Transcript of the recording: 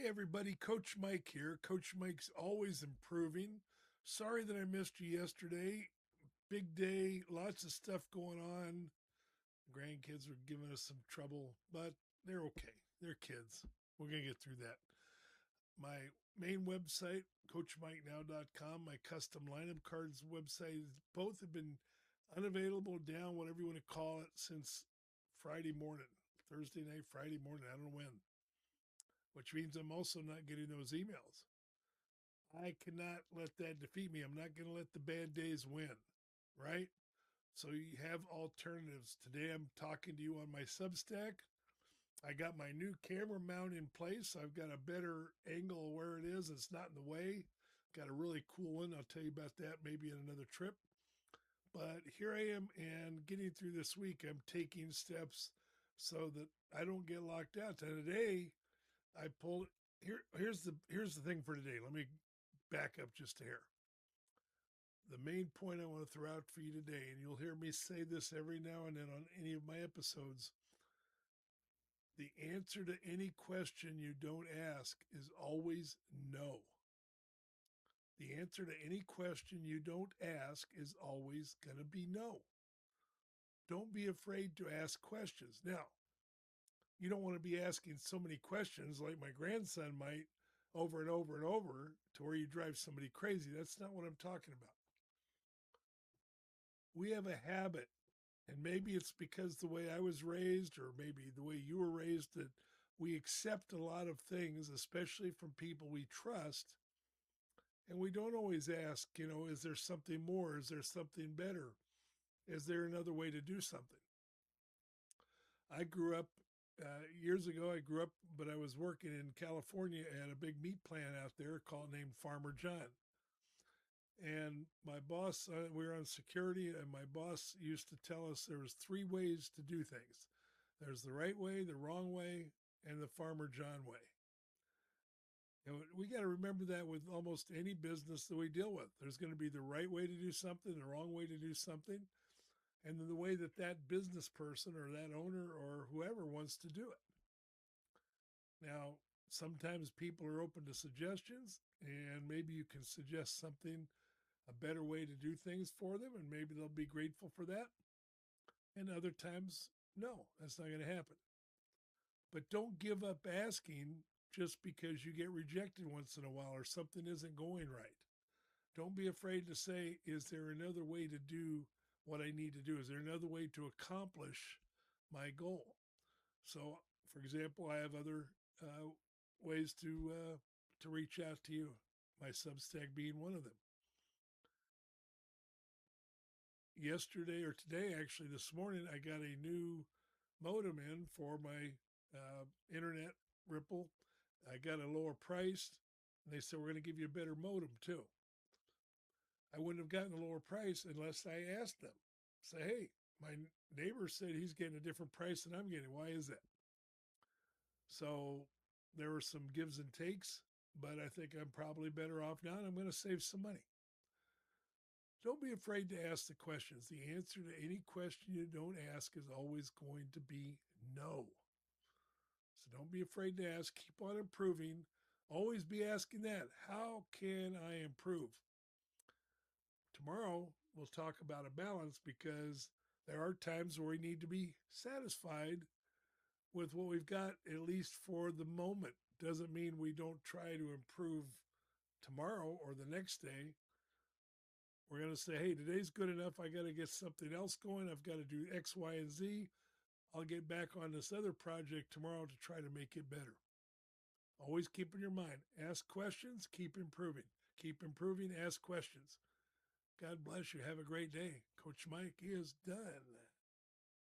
Hey everybody, Coach Mike here. Coach Mike's always improving. Sorry that I missed you yesterday. Big day, lots of stuff going on. Grandkids are giving us some trouble, but they're okay. They're kids. We're going to get through that. My main website, coachmikenow.com, my custom lineup cards website, both have been unavailable, down, whatever you want to call it, since Friday morning, Thursday night, Friday morning. I don't know when, which means I'm also not getting those emails. I cannot let that defeat me. I'm not going to let the bad days win, right? So you have alternatives. Today I'm talking to you on my Substack. I got my new camera mount in place. I've got a better angle of where it is. It's not in the way. Got a really cool one. I'll tell you about that maybe in another trip. But here I am and getting through this week. I'm taking steps so that I don't get locked out. Today I pulled here's the thing for today. Let me back up just a hair. The main point I want to throw out for you today, and you'll hear me say this every now and then on any of my episodes, the answer to any question you don't ask is always no. The answer to any question you don't ask is always going to be no. Don't be afraid to ask questions. Now, you don't want to be asking so many questions like my grandson might over and over and over to where you drive somebody crazy. That's not what I'm talking about. We have a habit, and maybe it's because the way I was raised, or maybe the way you were raised, that we accept a lot of things, especially from people we trust, and we don't always ask, is there something more? Is there something better? Is there another way to do something? I grew up years ago. I grew up, but I was working in California at a big meat plant out there called named Farmer John. And my boss, we were on security, and my boss used to tell us there was three ways to do things. There's the right way, the wrong way, and the Farmer John way. And we got to remember that with almost any business that we deal with. There's going to be the right way to do something, the wrong way to do something, and then the way that that business person or that owner or whoever wants to do it. Now, sometimes people are open to suggestions, and maybe you can suggest something, a better way to do things for them, and maybe they'll be grateful for that. And other times, no, that's not going to happen. But don't give up asking just because you get rejected once in a while or something isn't going right. Don't be afraid to say, is there another way to do what I need to do? Is there another way to accomplish my goal? So, for example, I have other ways to reach out to you. My Substack being one of them. Yesterday or today, actually, this morning, I got a new modem in for my internet Ripple. I got a lower price, and they said we're going to give you a better modem too. I wouldn't have gotten a lower price unless I asked them. Say, hey, my neighbor said he's getting a different price than I'm getting. Why is that? So there were some gives and takes, but I think I'm probably better off now, and I'm going to save some money. Don't be afraid to ask the questions. The answer to any question you don't ask is always going to be no. So don't be afraid to ask. Keep on improving. Always be asking that. How can I improve? Tomorrow, we'll talk about a balance because there are times where we need to be satisfied with what we've got, at least for the moment. Doesn't mean we don't try to improve tomorrow or the next day. We're going to say, hey, today's good enough. I got to get something else going. I've got to do X, Y, and Z. I'll get back on this other project tomorrow to try to make it better. Always keep in your mind, ask questions, keep improving. Keep improving, ask questions. God bless you. Have a great day. Coach Mike is done.